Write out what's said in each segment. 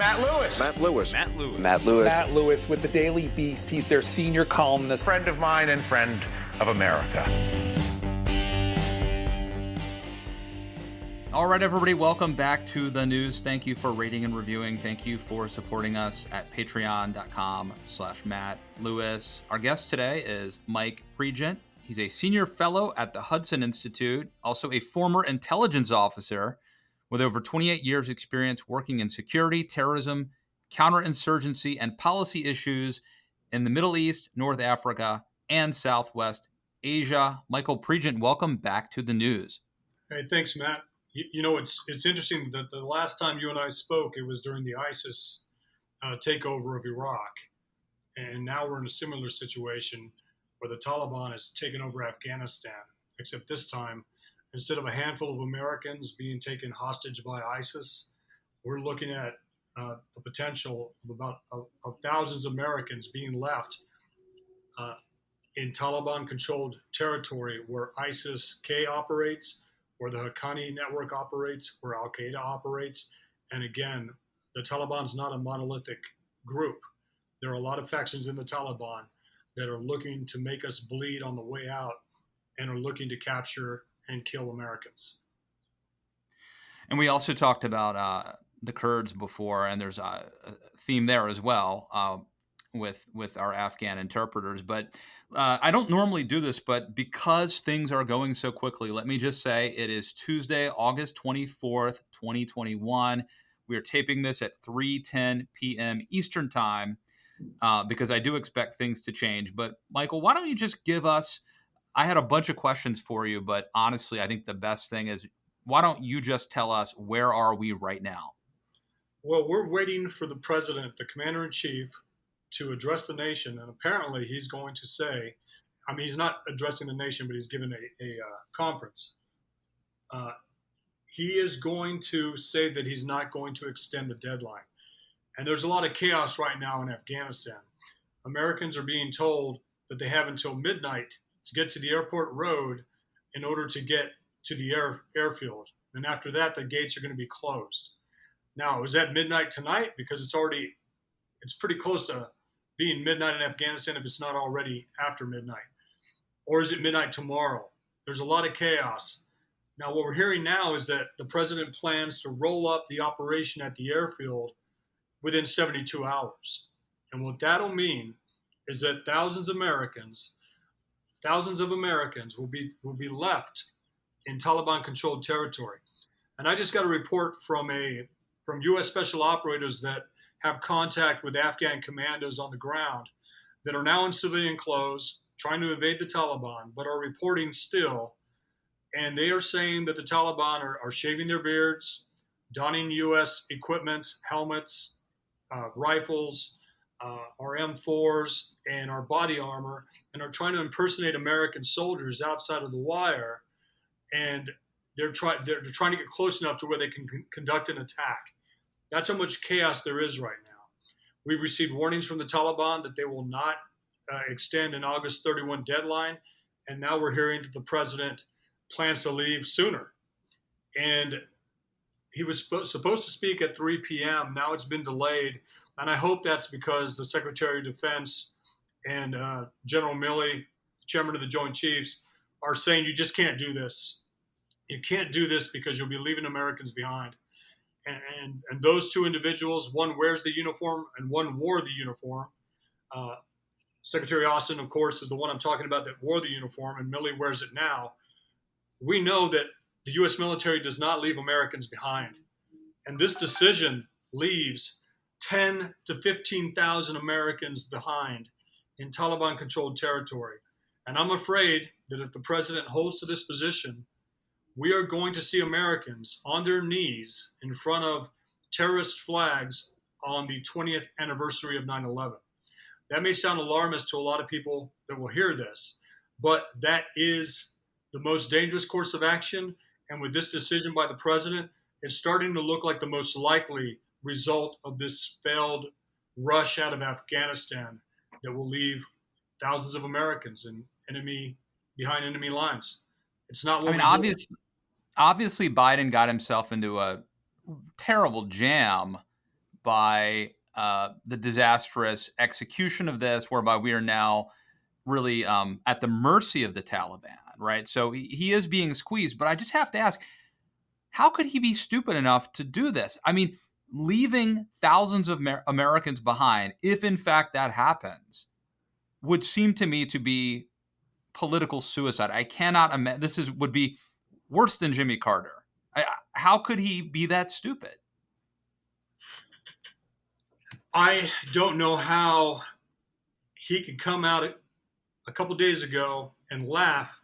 Matt Lewis. Matt Lewis. Matt Lewis. Matt Lewis. Matt Lewis with the Daily Beast. He's their senior columnist. Friend of mine and friend of America. All right, everybody, welcome back to the news. Thank you for rating and reviewing. Thank you for supporting us at patreon.com/Matt Lewis. Our guest today is Mike Pregent. He's a senior fellow at the Hudson Institute, also a former intelligence officer with over 28 years experience working in security, terrorism, counterinsurgency, and policy issues in the Middle East, North Africa, and Southwest Asia. Michael Pregent, welcome back to the news. Hey, thanks, Matt. You know, it's interesting that the last time you and I spoke, it was during the ISIS takeover of Iraq. And now we're in a similar situation where the Taliban has taken over Afghanistan, except this time, instead of a handful of Americans being taken hostage by ISIS, we're looking at the potential of about thousands of Americans being left in Taliban-controlled territory where ISIS-K operates, where the Haqqani network operates, where Al-Qaeda operates. And again, the Taliban's not a monolithic group. There are a lot of factions in the Taliban that are looking to make us bleed on the way out and are looking to capture and kill Americans. And we also talked about the Kurds before, and there's a theme there as well with our Afghan interpreters. But I don't normally do this, but because things are going so quickly, let me just say it is Tuesday, August 24th, 2021. We are taping this at 3:10 p.m. Eastern Time because I do expect things to change. But Michael, why don't you just give us, I had a bunch of questions for you, but honestly, I think the best thing is, why don't you just tell us, where are we right now? Well, we're waiting for the president, the commander-in-chief, to address the nation. And apparently he's going to say, I mean, he's not addressing the nation, but he's given a conference. He is going to say that he's not going to extend the deadline. And there's a lot of chaos right now in Afghanistan. Americans are being told that they have until midnight to get to the airport road in order to get to the airfield. And after that, the gates are going to be closed. Now, is that midnight tonight? Because it's pretty close to being midnight in Afghanistan if it's not already after midnight. Or is it midnight tomorrow? There's a lot of chaos. Now, what we're hearing now is that the president plans to roll up the operation at the airfield within 72 hours. And what that'll mean is that thousands of Americans will be left in Taliban-controlled territory. And I just got a report from U.S. special operators that have contact with Afghan commandos on the ground that are now in civilian clothes, trying to evade the Taliban, but are reporting still. And they are saying that the Taliban are shaving their beards, donning U.S. equipment, helmets, rifles, our M4s, and our body armor, and are trying to impersonate American soldiers outside of the wire. And they're trying to get close enough to where they can conduct an attack. That's how much chaos there is right now. We've received warnings from the Taliban that they will not extend an August 31 deadline. And now we're hearing that the president plans to leave sooner. And he was supposed to speak at 3 p.m. Now it's been delayed. And I hope that's because the Secretary of Defense and General Milley, chairman of the Joint Chiefs, are saying you just can't do this. You can't do this because you'll be leaving Americans behind. And those two individuals, one wears the uniform and one wore the uniform. Secretary Austin, of course, is the one I'm talking about that wore the uniform, and Milley wears it now. We know that the U.S. military does not leave Americans behind. And this decision leaves 10 to 15,000 Americans behind in Taliban-controlled territory. And I'm afraid that if the president holds to this position, we are going to see Americans on their knees in front of terrorist flags on the 20th anniversary of 9/11. That may sound alarmist to a lot of people that will hear this, but that is the most dangerous course of action. And with this decision by the president, it's starting to look like the most likely result of this failed rush out of Afghanistan that will leave thousands of Americans behind enemy lines. It's not what obviously Biden got himself into a terrible jam by the disastrous execution of this, whereby we are now really at the mercy of the Taliban, right? So he is being squeezed. But I just have to ask, how could he be stupid enough to do this? I mean, leaving thousands of Americans behind, if in fact that happens, would seem to me to be political suicide. I cannot imagine would be worse than Jimmy Carter. How could he be that stupid? I don't know how he could come out a couple days ago and laugh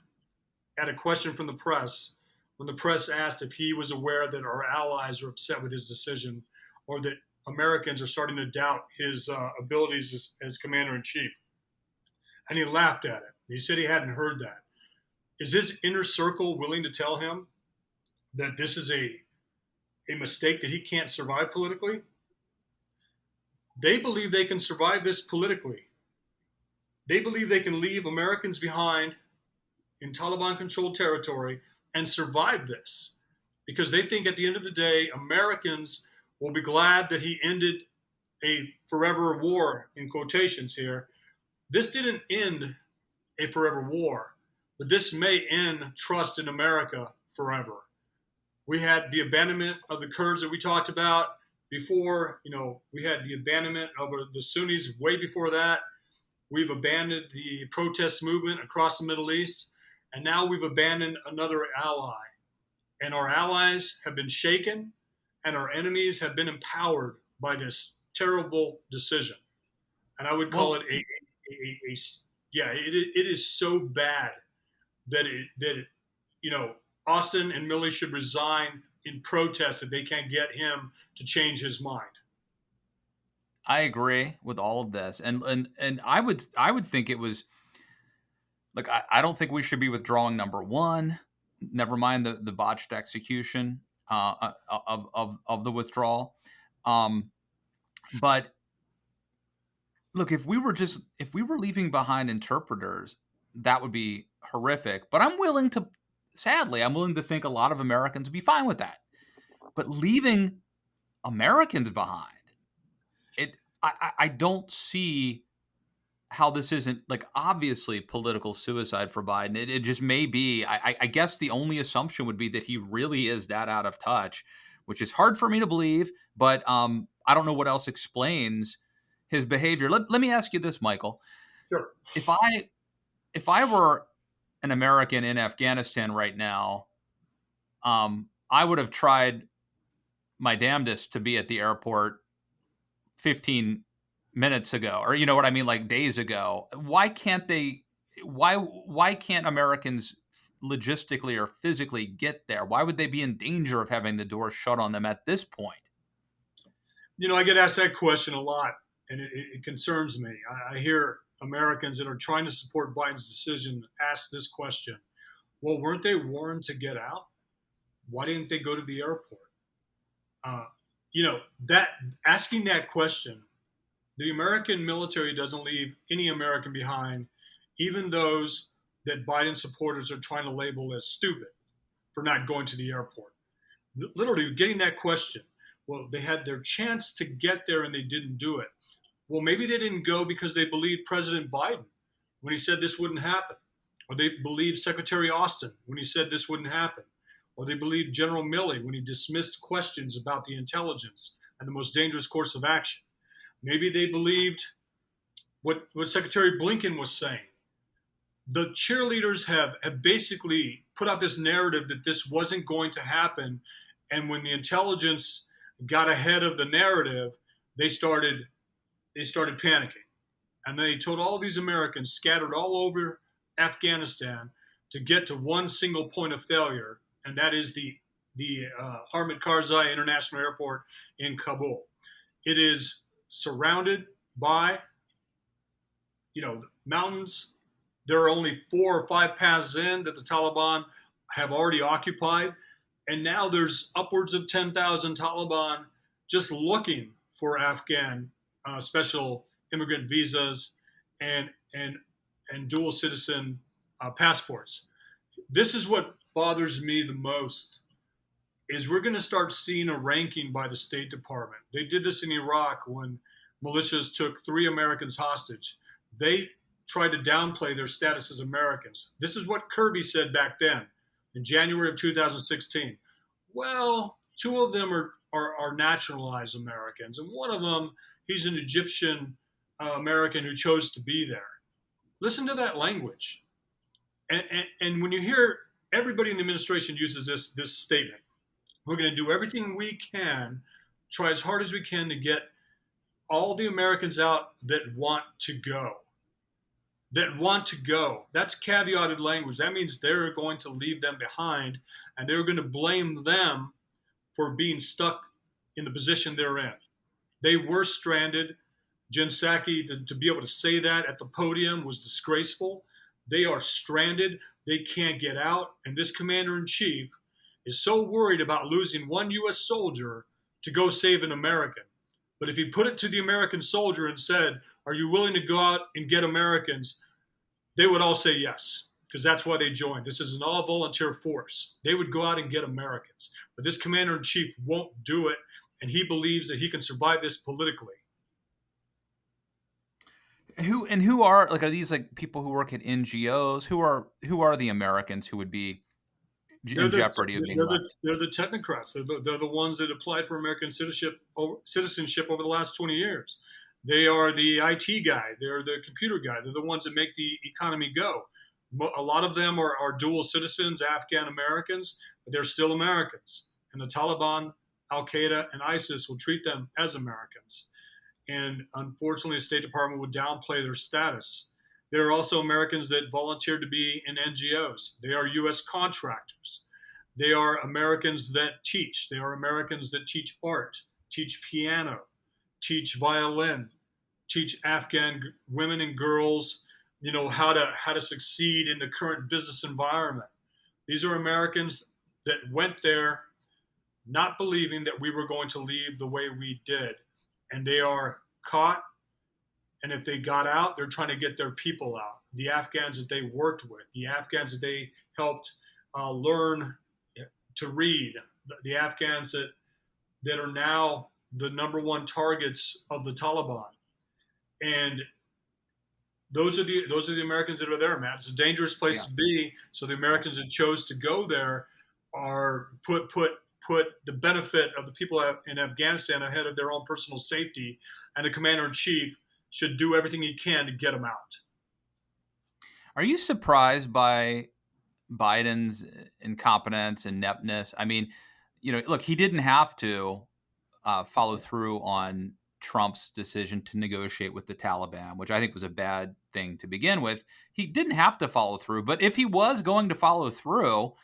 at a question from the press when the press asked if he was aware that our allies are upset with his decision, or that Americans are starting to doubt his abilities as commander in chief. And he laughed at it. He said he hadn't heard that. Is his inner circle willing to tell him that this is a mistake that he can't survive politically? They believe they can survive this politically. They believe they can leave Americans behind in Taliban-controlled territory and survive this, because they think at the end of the day, Americans will be glad that he ended a forever war, in quotations here. This didn't end a forever war, but this may end trust in America forever. We had the abandonment of the Kurds that we talked about before. We had the abandonment of the Sunnis way before that. We've abandoned the protest movement across the Middle East, and now we've abandoned another ally. And our allies have been shaken, and our enemies have been empowered by this terrible decision. And I would call it it is so bad that Austin and Milley should resign in protest if they can't get him to change his mind. I agree with all of this, and I would think it was like, I don't think we should be withdrawing number one. Never mind the botched execution of the withdrawal. But look, if we were leaving behind interpreters, that would be horrific. But I'm willing to think a lot of Americans would be fine with that. But leaving Americans behind, I don't see how this isn't, like, obviously political suicide for Biden. It just may be. I guess the only assumption would be that he really is that out of touch, which is hard for me to believe. But I don't know what else explains his behavior. Let me ask you this, Michael. Sure. If I were an American in Afghanistan right now, I would have tried my damnedest to be at the airport 15 minutes ago, or you know what I mean, like days ago. Why can't Americans logistically or physically get there? Why would they be in danger of having the door shut on them at this point? I get asked that question a lot, and it concerns me. I hear Americans that are trying to support Biden's decision ask this question. Well, weren't they warned to get out? Why didn't they go to the airport? That asking that question, the American military doesn't leave any American behind, even those that Biden supporters are trying to label as stupid for not going to the airport. Literally getting that question. Well, they had their chance to get there and they didn't do it. Well, maybe they didn't go because they believed President Biden when he said this wouldn't happen, or they believed Secretary Austin when he said this wouldn't happen, or they believed General Milley when he dismissed questions about the intelligence and the most dangerous course of action. Maybe they believed what Secretary Blinken was saying. The cheerleaders have basically put out this narrative that this wasn't going to happen, and when the intelligence got ahead of the narrative, they started panicking. And they told all these Americans scattered all over Afghanistan to get to one single point of failure, and that is the Hamid Karzai International Airport in Kabul. It is surrounded by, mountains. There are only 4 or 5 paths in that the Taliban have already occupied, and now there's upwards of 10,000 Taliban just looking for Afghan special immigrant visas and dual citizen passports. This is what bothers me the most. is we're going to start seeing a ranking by the State Department. They did this in Iraq when militias took 3 Americans hostage. They tried to downplay their status as Americans. This is what Kirby said back then in January of 2016. Well, 2 of them are naturalized Americans, and one of them, he's an Egyptian American who chose to be there. Listen to that language. And when you hear everybody in the administration uses this statement, we're going to do everything we can, try as hard as we can to get all the Americans out that want to go. That want to go. That's caveated language. That means they're going to leave them behind, and they're going to blame them for being stuck in the position they're in. They were stranded. Jen Psaki, to be able to say that at the podium was disgraceful. They are stranded. They can't get out. And this commander-in-chief is so worried about losing one U.S. soldier to go save an American. But if he put it to the American soldier and said, are you willing to go out and get Americans? They would all say yes, because that's why they joined. This is an all-volunteer force. They would go out and get Americans. But this commander-in-chief won't do it, and he believes that he can survive this politically. Who are these like people who work at NGOs? Who are the Americans who would be in jeopardy of being left? They're the technocrats. They're the ones that applied for American citizenship over the last 20 years. They are the IT guy. They're the computer guy. They're the ones that make the economy go. A lot of them are dual citizens, Afghan Americans, but they're still Americans. And the Taliban, Al-Qaeda, and ISIS will treat them as Americans. And unfortunately, the State Department would downplay their status. There are also Americans that volunteer to be in NGOs. They are U.S. contractors. They are Americans that teach. They are Americans that teach art, teach piano, teach violin, teach Afghan women and girls, how to succeed in the current business environment. These are Americans that went there not believing that we were going to leave the way we did. And they are caught. And if they got out, they're trying to get their people out. The Afghans that they worked with, the Afghans that they helped learn to read, the Afghans that are now the number one targets of the Taliban. And those are the Americans that are there, Matt. It's a dangerous place to be. So the Americans that chose to go there are put the benefit of the people in Afghanistan ahead of their own personal safety, and the commander-in-chief should do everything he can to get them out. Are you surprised by Biden's incompetence and ineptness? I mean, look, he didn't have to follow through on Trump's decision to negotiate with the Taliban, which I think was a bad thing to begin with. He didn't have to follow through, but if he was going to follow through,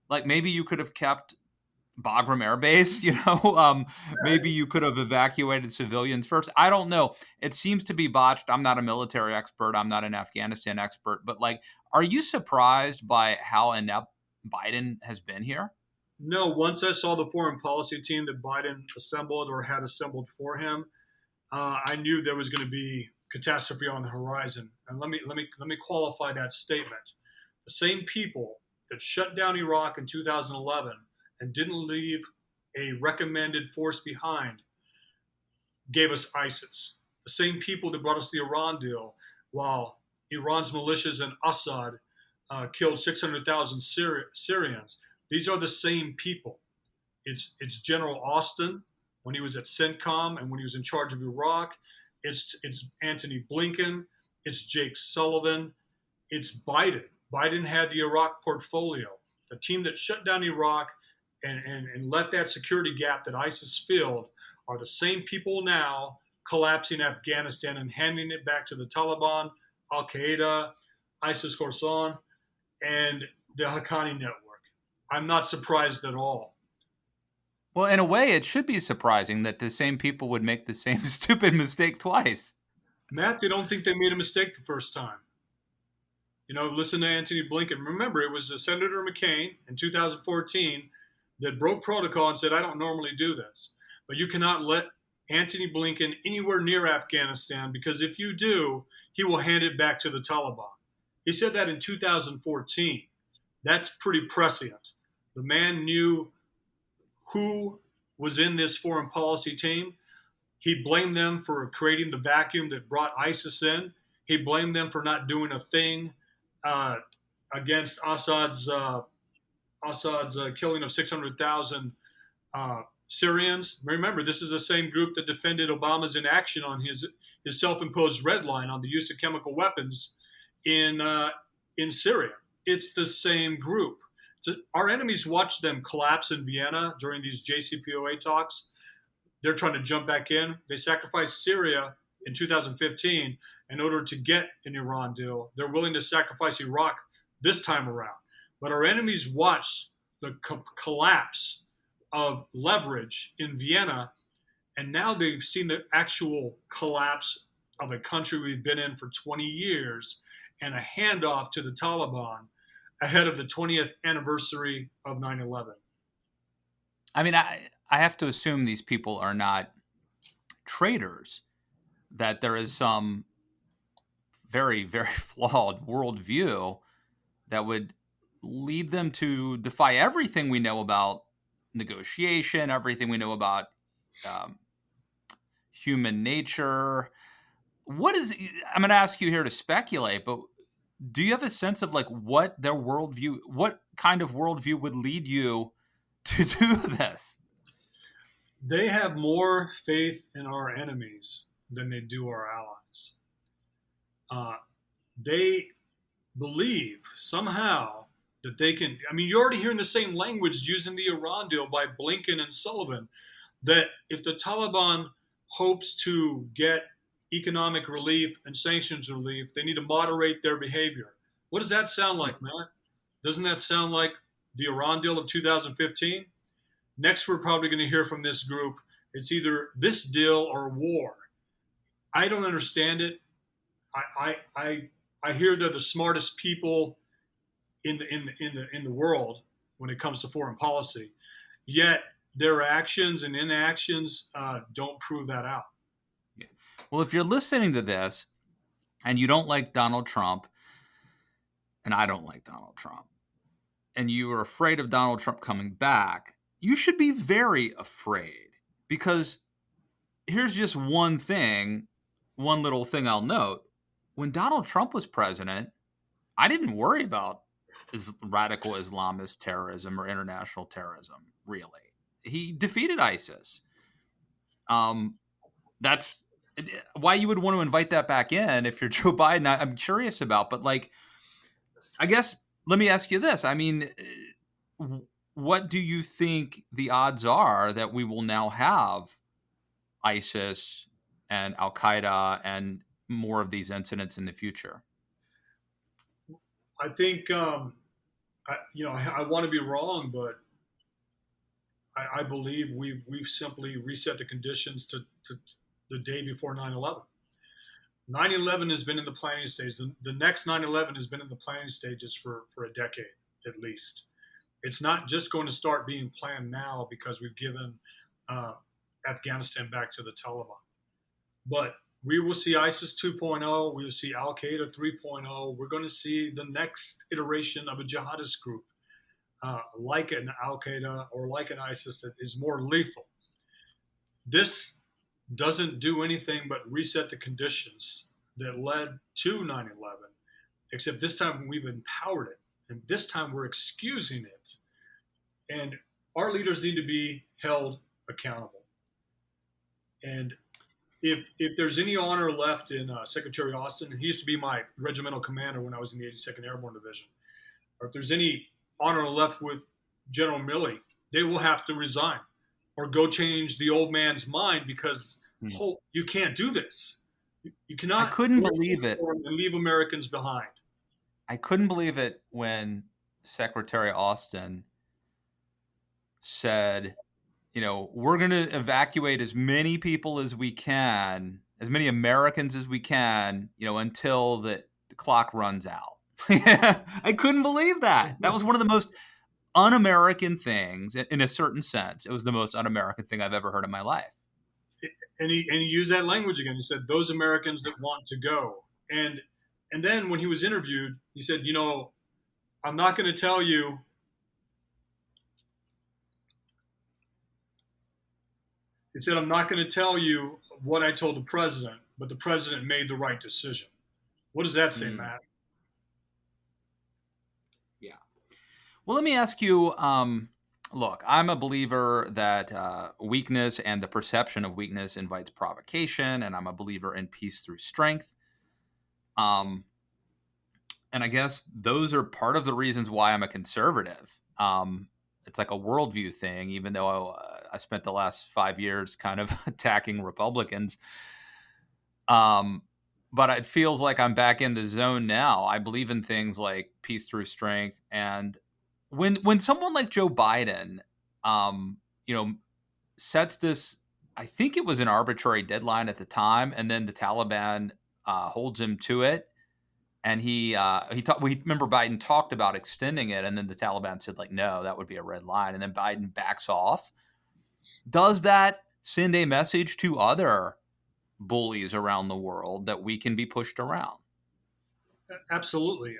like maybe you could have kept Bagram Air Base, maybe you could have evacuated civilians first. I don't know. It seems to be botched. I'm not a military expert. I'm not an Afghanistan expert. But are you surprised by how inept Biden has been here? No. Once I saw the foreign policy team that Biden assembled or had assembled for him, I knew there was going to be catastrophe on the horizon. And let me qualify that statement. The same people that shut down Iraq in 2011 and didn't leave a recommended force behind gave us ISIS. The same people that brought us the Iran deal, while Iran's militias and Assad killed 600,000 Syrians. These are the same people. It's General Austin when he was at CENTCOM and when he was in charge of Iraq. It's Antony Blinken. It's Jake Sullivan. It's Biden. Biden had the Iraq portfolio. The team that shut down Iraq and let that security gap that ISIS filled are the same people now collapsing Afghanistan and handing it back to the Taliban, Al-Qaeda, ISIS Khorasan, and the Haqqani network. I'm not surprised at all. Well, in a way, it should be surprising that the same people would make the same stupid mistake twice. Matt, they don't think they made a mistake the first time. Listen to Antony Blinken. Remember, it was Senator McCain in 2014 that broke protocol and said, I don't normally do this. But you cannot let Antony Blinken anywhere near Afghanistan, because if you do, he will hand it back to the Taliban. He said that in 2014. That's pretty prescient. The man knew who was in this foreign policy team. He blamed them for creating the vacuum that brought ISIS in. He blamed them for not doing a thing uh, against Assad's killing of 600,000 Syrians. Remember, this is the same group that defended Obama's inaction on his self-imposed red line on the use of chemical weapons in Syria. It's the same group. Our enemies watched them collapse in Vienna during these JCPOA talks. They're trying to jump back in. They sacrificed Syria in 2015 in order to get an Iran deal. They're willing to sacrifice Iraq this time around. But our enemies watched the collapse of leverage in Vienna, and now they've seen the actual collapse of a country we've been in for 20 years and a handoff to the Taliban ahead of the 20th anniversary of 9/11. I mean, I have to assume these people are not traitors, that there is some very, very flawed worldview that would lead them to defy everything we know about negotiation, everything we know about human nature. I'm going to ask you here to speculate, but do you have a sense of like what their worldview, what kind of worldview would lead you to do this? They have more faith in our enemies than they do our allies. They believe somehow that they can. I mean, you're already hearing the same language used in the Iran deal by Blinken and Sullivan, that if the Taliban hopes to get economic relief and sanctions relief, they need to moderate their behavior. What does that sound like, Matt? Doesn't that sound like the Iran deal of 2015? Next, we're probably going to hear from this group. It's either this deal or war. I don't understand it. I hear they're the smartest people in the world when it comes to foreign policy. Yet their actions and inactions don't prove that out. Yeah. Well, if you're listening to this and you don't like Donald Trump, and I don't like Donald Trump, and you are afraid of Donald Trump coming back, you should be very afraid, because here's just one little thing I'll note. When Donald Trump was president, I didn't worry about radical Islamist terrorism or international terrorism, really. He defeated ISIS. That's why you would want to invite that back in if you're Joe Biden. I'm curious about, but like, I guess, let me ask you this. I mean, what do you think the odds are that we will now have ISIS and Al-Qaeda and more of these incidents in the future? I think, I want to be wrong, but I believe we've simply reset the conditions to the day before 9/11. 9/11 has been in the planning stage. The next 9/11 has been in the planning stages for a decade at least. It's not just going to start being planned now because we've given Afghanistan back to the Taliban. But we will see ISIS 2.0. We will see Al-Qaeda 3.0. We're going to see the next iteration of a jihadist group, like an Al-Qaeda or like an ISIS, that is more lethal. This doesn't do anything but reset the conditions that led to 9/11, except this time we've empowered it, and this time we're excusing it. And our leaders need to be held accountable. And if there's any honor left in Secretary Austin, he used to be my regimental commander when I was in the 82nd Airborne Division, or if there's any honor left with General Milley, they will have to resign or go change the old man's mind, because you can't do this. You cannot. I couldn't believe it. And leave Americans behind. I couldn't believe it when Secretary Austin said, we're going to evacuate as many people as we can, as many Americans as we can, until the clock runs out. I couldn't believe that. That was one of the most un-American things, in a certain sense. It was the most un-American thing I've ever heard in my life. And he used that language again. He said, those Americans that want to go. And then when he was interviewed, he said, I'm not going to tell you He said, I'm not going to tell you what I told the president, but the president made the right decision. What does that say, Matt? Yeah. Well, let me ask you, look, I'm a believer that weakness and the perception of weakness invites provocation, and I'm a believer in peace through strength. And I guess those are part of the reasons why I'm a conservative. It's like a worldview thing, even though I spent the last 5 years kind of attacking Republicans. But it feels like I'm back in the zone now. I believe in things like peace through strength. And when someone like Joe Biden, you know, sets this, I think it was an arbitrary deadline at the time, and then the Taliban holds him to it. And we remember Biden talked about extending it, and then the Taliban said, like, no, that would be a red line. And then Biden backs off. Does that send a message to other bullies around the world that we can be pushed around? Absolutely.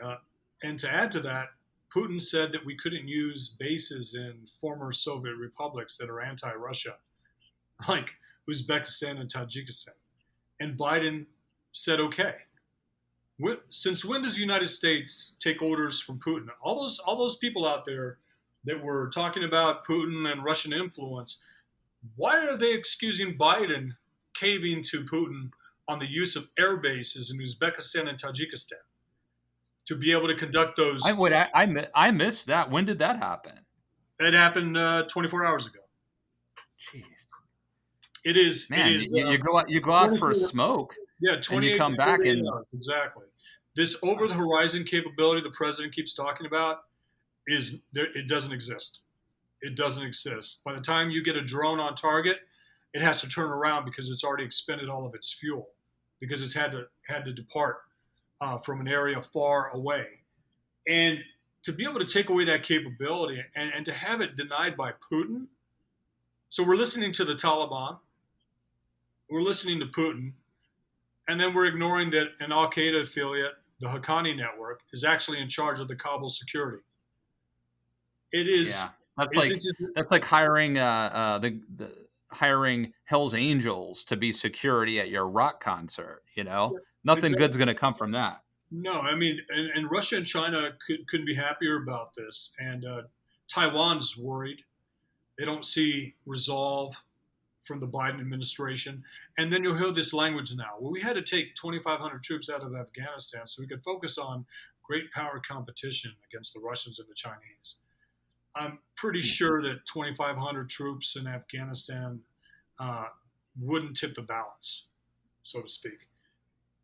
And to add to that, Putin said that we couldn't use bases in former Soviet republics that are anti-Russia, like Uzbekistan and Tajikistan. And Biden said, okay. Since when does the United States take orders from Putin? All those people out there that were talking about Putin and Russian influence, why are they excusing Biden caving to Putin on the use of air bases in Uzbekistan and Tajikistan to be able to conduct those? I missed that. When did that happen? It happened 24 hours ago. Jeez. It is. Man, it is, you go out for a smoke. Yeah, 28 and you come back and hours, exactly. This over-the-horizon capability the president keeps talking about is there. It doesn't exist. It doesn't exist. By the time you get a drone on target, it has to turn around because it's already expended all of its fuel, because it's had to depart from an area far away. And to be able to take away that capability and to have it denied by Putin. So we're listening to the Taliban. We're listening to Putin. And then we're ignoring that an al-Qaeda affiliate, the Haqqani network, is actually in charge of the Kabul security. It is. Yeah. That's like hiring hiring Hell's Angels to be security at your rock concert. Nothing good's going to come from that. No, I mean, and Russia and China couldn't be happier about this. And Taiwan's worried. They don't see resolve from the Biden administration. And then you'll hear this language now. Well, we had to take 2,500 troops out of Afghanistan so we could focus on great power competition against the Russians and the Chinese. I'm pretty sure that 2,500 troops in Afghanistan wouldn't tip the balance, so to speak.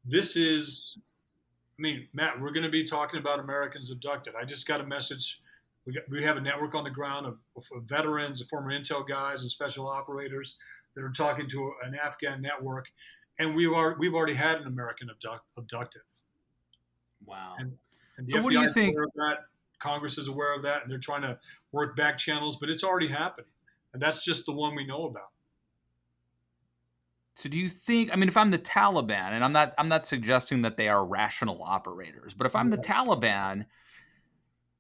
This is, Matt, we're going to be talking about Americans abducted. I just got a message. We have a network on the ground of veterans, former intel guys, and special operators that are talking to an Afghan network, and we've already had an American abducted. Wow. And the so FBI what do you is think? aware of that. Congress is aware of that, and they're trying to work back channels, but it's already happening, and that's just the one we know about. So do you think? If I'm the Taliban, and I'm not suggesting that they are rational operators, but if I'm the Taliban,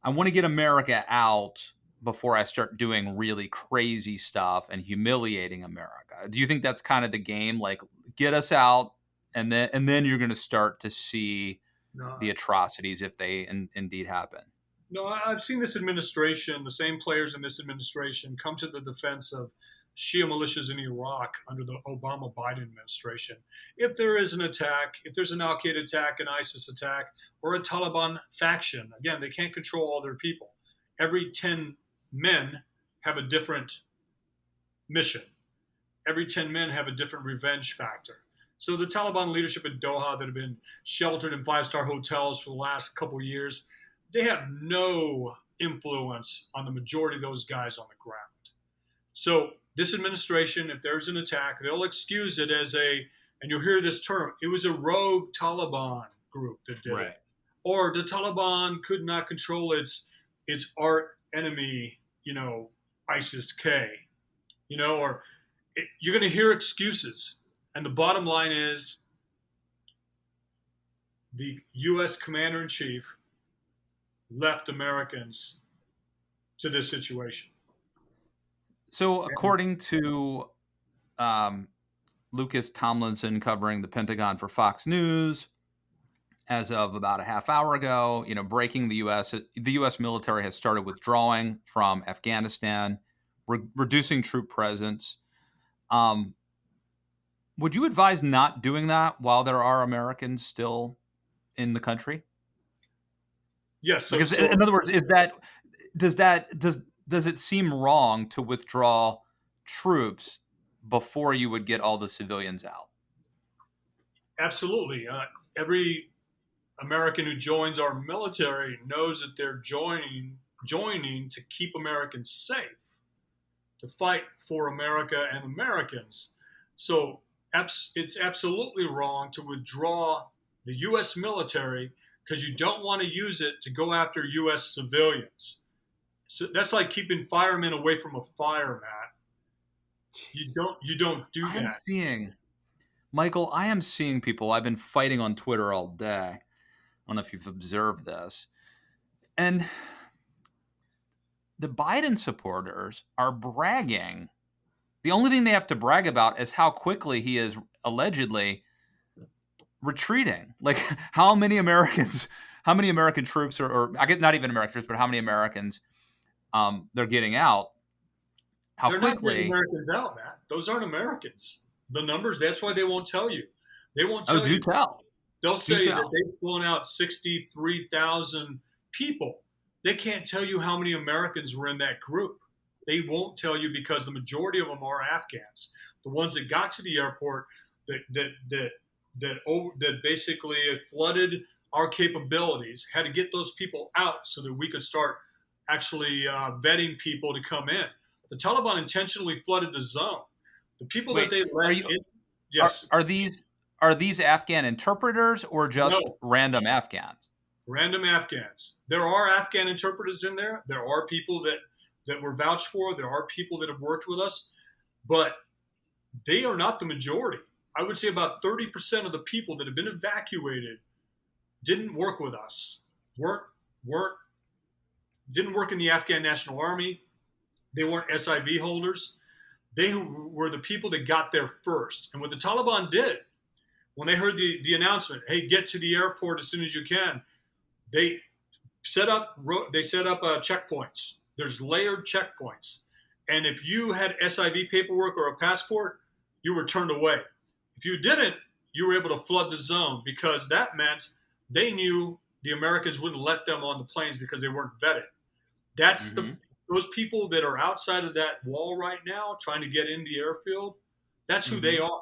I want to get America out before I start doing really crazy stuff and humiliating America. Do you think that's kind of the game? Like, get us out, and then you're going to start to see the atrocities if they indeed happen. No, I've seen this administration, the same players in this administration, come to the defense of Shia militias in Iraq under the Obama-Biden administration. If there is an attack, if there's an al-Qaeda attack, an ISIS attack, or a Taliban faction, again, they can't control all their people. Every 10 men have a different mission. Every 10 men have a different revenge factor. So the Taliban leadership in Doha that have been sheltered in five-star hotels for the last couple of years, they have no influence on the majority of those guys on the ground. So this administration, if there's an attack, they'll excuse it as and you'll hear this term, it was a rogue Taliban group that did it. Or the Taliban could not control its arch enemy, ISIS-K, or you're going to hear excuses. And the bottom line is the U.S. Commander-in-Chief left Americans to this situation. So according to Lucas Tomlinson covering the Pentagon for Fox News as of about a half hour ago, breaking the U.S. military has started withdrawing from Afghanistan, reducing troop presence. Would you advise not doing that while there are Americans still in the country? Yes. So, because in other words, does it seem wrong to withdraw troops before you would get all the civilians out? absolutely. Every American who joins our military knows that they're joining to keep Americans safe, to fight for America and Americans. So it's absolutely wrong to withdraw the U.S. military because you don't want to use it to go after U.S. civilians. So that's like keeping firemen away from a fire, Matt. You don't do that. Michael, I am seeing people. I've been fighting on Twitter all day. I don't know if you've observed this. And the Biden supporters are bragging. The only thing they have to brag about is how quickly he is allegedly retreating. Like how many American troops or I guess not even American troops, but how many Americans they're getting out. They're not getting Americans out, Matt. Those aren't Americans. The numbers, that's why they won't tell you. They won't tell you. Tell. They'll say that they've flown out 63,000 people. They can't tell you how many Americans were in that group. They won't tell you because the majority of them are Afghans. The ones that got to the airport that basically flooded our capabilities, had to get those people out so that we could start actually vetting people to come in. The Taliban intentionally flooded the zone. The people that they let in. Yes. Are these Afghan interpreters or just random Afghans? Random Afghans. There are Afghan interpreters in there. There are people that were vouched for. There are people that have worked with us, but they are not the majority. I would say about 30% of the people that have been evacuated didn't work with us. Didn't work in the Afghan National Army. They weren't SIV holders. They were the people that got there first. And what the Taliban did, when they heard the announcement, hey, get to the airport as soon as you can, they set up checkpoints. There's layered checkpoints. And if you had SIV paperwork or a passport, you were turned away. If you didn't, you were able to flood the zone because that meant they knew the Americans wouldn't let them on the planes because they weren't vetted. That's those people that are outside of that wall right now trying to get in the airfield, that's who they are.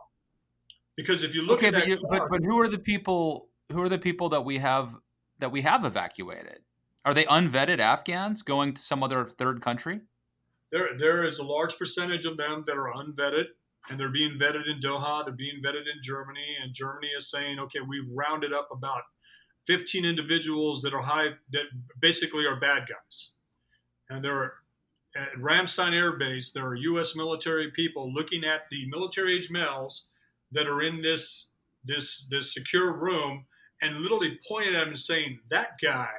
Because if you look at that but who are the people that we have evacuated? Are they unvetted Afghans going to some other third country? There is a large percentage of them that are unvetted, and they're being vetted in Doha. They're being vetted in Germany, and Germany is saying, okay, we've rounded up about 15 individuals that basically are bad guys. And they're at Ramstein Air Base, there are U.S. military people looking at the military-age males that are in this secure room and literally pointing at them and saying, that guy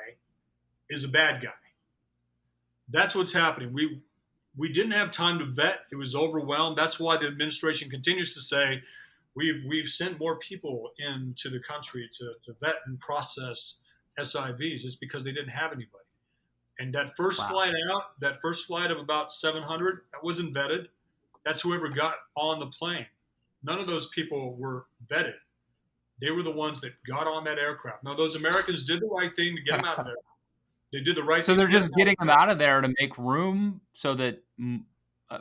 is a bad guy. That's what's happening. We didn't have time to vet. It was overwhelmed. That's why the administration continues to say, we've sent more people into the country to vet and process SIVs. It's because they didn't have anybody. And that first flight of about 700, that wasn't vetted. That's whoever got on the plane. None of those people were vetted. They were the ones that got on that aircraft. Now, those Americans did the right thing to get them out of there. They did the right thing. So they're just getting them out of there to make room so that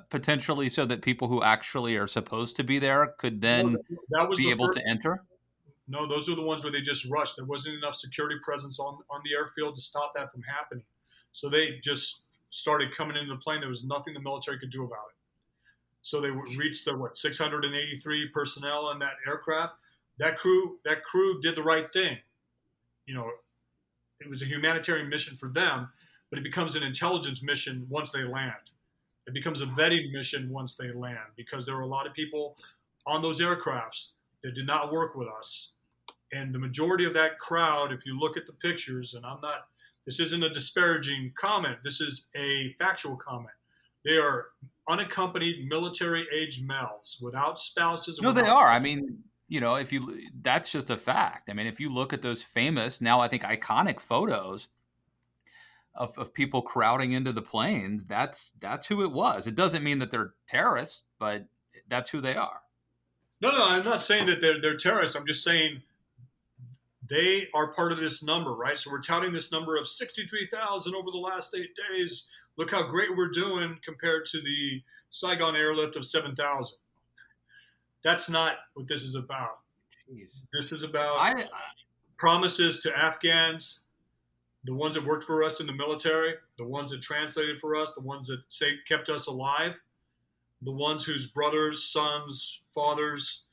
potentially so that people who actually are supposed to be there could then be able to enter? No, those are the ones where they just rushed. There wasn't enough security presence on the airfield to stop that from happening. So they just started coming into the plane. There was nothing the military could do about it. So they reached their 683 personnel in that aircraft. That crew did the right thing. It was a humanitarian mission for them, but it becomes an intelligence mission once they land. It becomes a vetting mission once they land because there were a lot of people on those aircrafts that did not work with us. And the majority of that crowd, if you look at the pictures, and this isn't a disparaging comment, this is a factual comment. They are unaccompanied military-age males without spouses and No, they without. are. I mean, that's just a fact. I mean, if you look at those famous, now I think iconic photos of people crowding into the planes, that's who it was. It doesn't mean that they're terrorists, but that's who they are. No, I'm not saying that they're terrorists. I'm just saying they are part of this number, right? So we're touting this number of 63,000 over the last 8 days. Look how great we're doing compared to the Saigon airlift of 7,000. That's not what this is about. Jeez. This is about I promises to Afghans, the ones that worked for us in the military, the ones that translated for us, the ones that kept us alive, the ones whose brothers, sons, fathers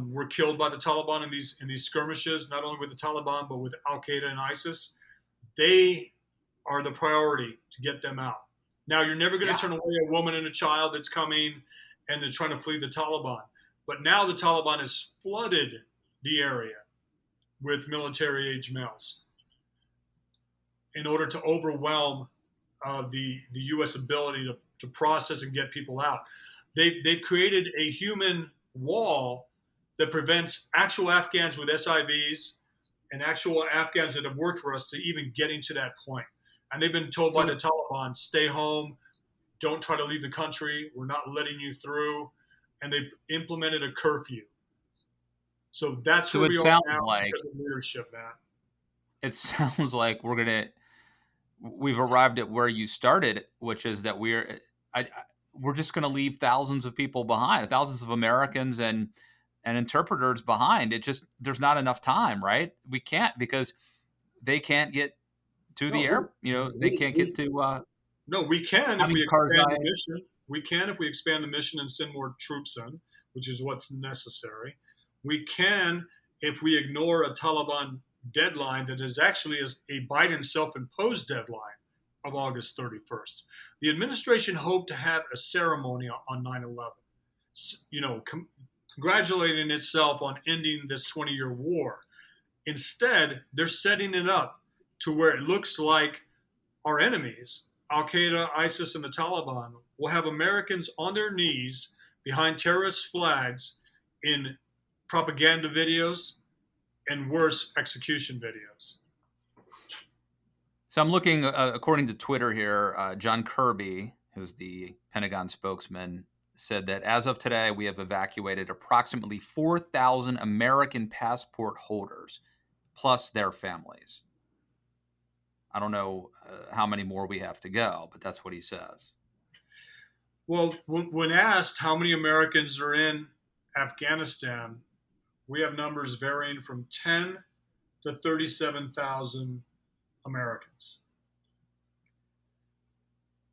were killed by the Taliban in these skirmishes, not only with the Taliban but with Al Qaeda and ISIS. They are the priority to get them out. Now, you're never going to turn away a woman and a child that's coming and they're trying to flee the Taliban. But now the Taliban has flooded the area with military-age males in order to overwhelm the U.S. ability to process and get people out. They've created a human wall that prevents actual Afghans with SIVs and actual Afghans that have worked for us to even getting to that point. And they've been told by the Taliban, stay home, don't try to leave the country, we're not letting you through. And they've implemented a curfew. So that's where we are now because of leadership, Matt. It sounds like we've arrived at where you started, which is that we're just going to leave thousands of people behind, thousands of Americans and interpreters behind. There's not enough time, right? We can't, because they can't get to the air. They can't get to. No, we can if we expand the mission. We can if we expand the mission and send more troops in, which is what's necessary. We can if we ignore a Taliban deadline that is actually a Biden self-imposed deadline of August 31st. The administration hoped to have a ceremony on 9/11, congratulating itself on ending this 20-year war. Instead, they're setting it up to where it looks like our enemies, Al-Qaeda, ISIS, and the Taliban, will have Americans on their knees behind terrorist flags in propaganda videos and worse, execution videos. So I'm looking, according to Twitter here, John Kirby, who's the Pentagon spokesman, said that as of today, we have evacuated approximately 4,000 American passport holders, plus their families. I don't know how many more we have to go, but that's what he says. Well, when asked how many Americans are in Afghanistan, we have numbers varying from 10 to 37,000 Americans.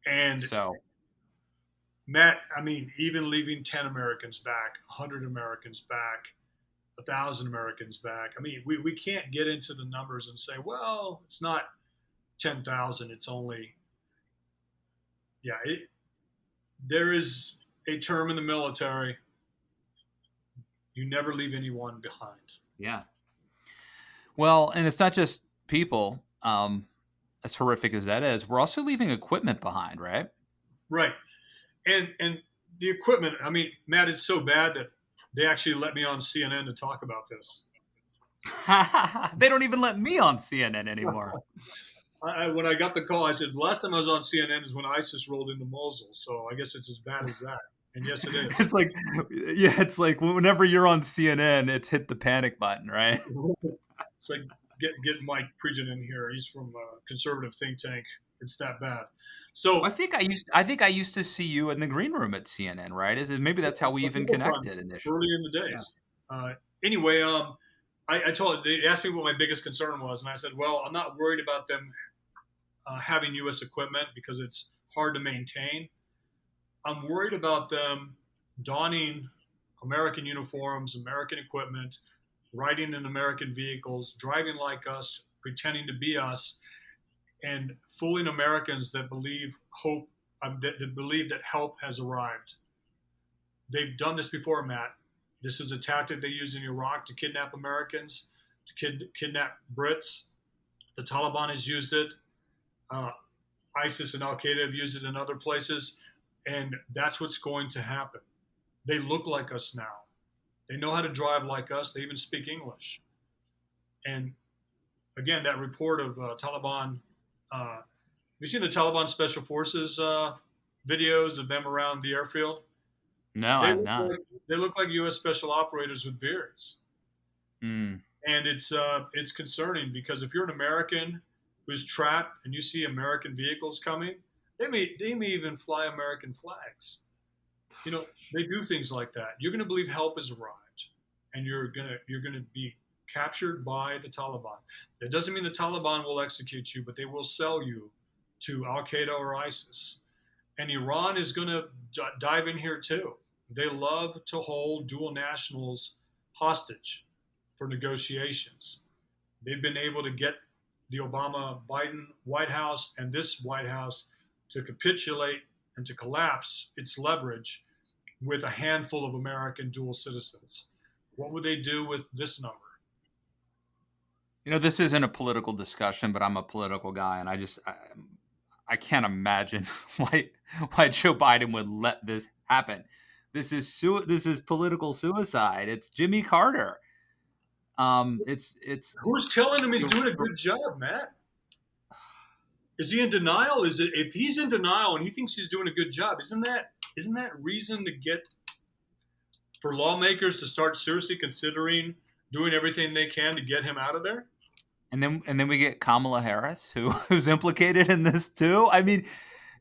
And so, Matt, I mean, even leaving 10 Americans back, 100 Americans back, 1,000 Americans back. I mean, we can't get into the numbers and say, well, it's not 10,000. It's only, there is a term in the military. You never leave anyone behind. Yeah. Well, and it's not just people, as horrific as that is. We're also leaving equipment behind, right? Right. And the equipment, I mean, Matt, it's so bad that they actually let me on CNN to talk about this. They don't even let me on CNN anymore. When I got the call, I said, last time I was on CNN is when ISIS rolled into Mosul. So I guess it's as bad as that. And yes, it is. It's like whenever you're on CNN, it's hit the panic button, right? It's like get Mike Pridgen in here. He's from a conservative think tank. It's that bad. So I think I used to see you in the green room at CNN, right? Maybe that's how we even connected initially. Early in the days. Yeah. Anyway, they asked me what my biggest concern was, and I said, well, I'm not worried about them having U.S. equipment because it's hard to maintain. I'm worried about them donning American uniforms, American equipment, riding in American vehicles, driving like us, pretending to be us, and fooling Americans that believe that help has arrived. They've done this before, Matt. This is a tactic they used in Iraq to kidnap Americans, to kidnap Brits. The Taliban has used it. ISIS and Al Qaeda have used it in other places. And that's what's going to happen. They look like us now. They know how to drive like us. They even speak English. And again, that report of Taliban, you see the Taliban Special Forces videos of them around the airfield? No, I'm not. They look like U.S. special operators with beards. Mm. And it's concerning, because if you're an American who's trapped and you see American vehicles coming, they may even fly American flags. You know, they do things like that. You're going to believe help has arrived, and you're going to be captured by the Taliban. That doesn't mean the Taliban will execute you, but they will sell you to Al Qaeda or ISIS. And Iran is going to dive in here too. They love to hold dual nationals hostage for negotiations. They've been able to get the Obama-Biden White House and this White House to capitulate and to collapse its leverage with a handful of American dual citizens. What would they do with this number? You know, this isn't a political discussion, but I'm a political guy, and I can't imagine why Joe Biden would let this happen. This is political suicide. It's Jimmy Carter. It's who's telling him he's doing a good job, Matt? Is he in denial? If he's in denial and he thinks he's doing a good job, isn't that reason to get for lawmakers to start seriously considering doing everything they can to get him out of there? And then we get Kamala Harris, who's implicated in this too. I mean,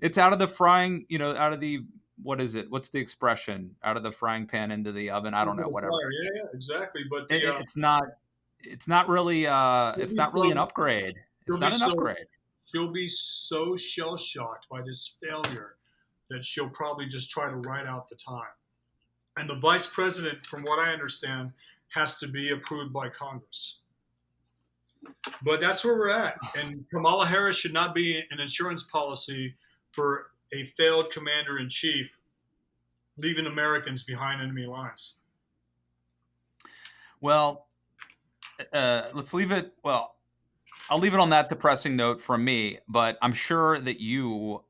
it's out of the frying, out of the, what is it? What's the expression? Out of the frying pan into the oven. I don't know, whatever. Yeah, exactly. But it's not really an upgrade. It's not an upgrade. She'll be so shell shocked by this failure that she'll probably just try to ride out the time. And the vice president, from what I understand, has to be approved by Congress. But that's where we're at. And Kamala Harris should not be an insurance policy for a failed commander-in-chief leaving Americans behind enemy lines. Well, let's leave it. Well, I'll leave it on that depressing note from me. But I'm sure that you,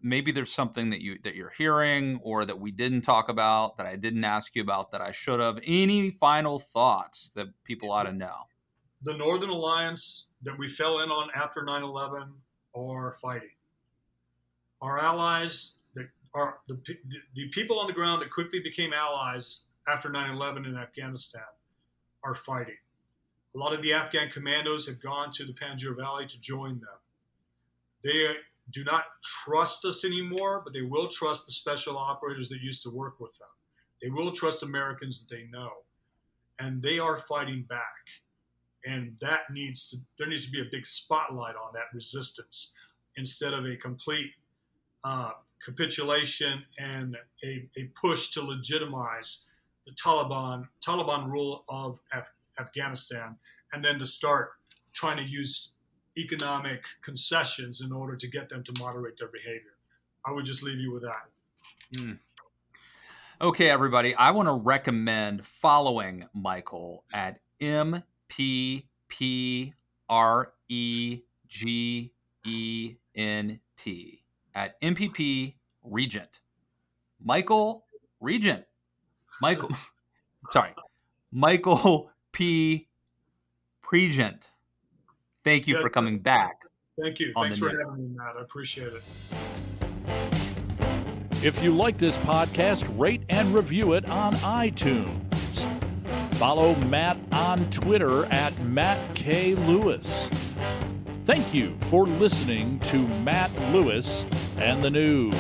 maybe there's something that you're hearing or that we didn't talk about, that I didn't ask you about, that I should have. Any final thoughts that people ought to know? The Northern Alliance that we fell in on after 9/11 are fighting. Our allies, the people on the ground that quickly became allies after 9/11 in Afghanistan, are fighting. A lot of the Afghan commandos have gone to the Panjshir Valley to join them. They do not trust us anymore, but they will trust the special operators that used to work with them. They will trust Americans that they know. And they are fighting back. And there needs to be a big spotlight on that resistance instead of a complete capitulation and a push to legitimize the Taliban rule of Afghanistan, and then to start trying to use economic concessions in order to get them to moderate their behavior. I would just leave you with that. Okay, everybody. I want to recommend following Michael at MPPREGENT at MPP Regent. Michael Regent. Michael P. Regent. Thank you for coming back. Thank you. Thanks for having me, Matt. I appreciate it. If you like this podcast, rate and review it on iTunes. Follow Matt on Twitter at Matt K. Lewis. Thank you for listening to Matt Lewis and the News.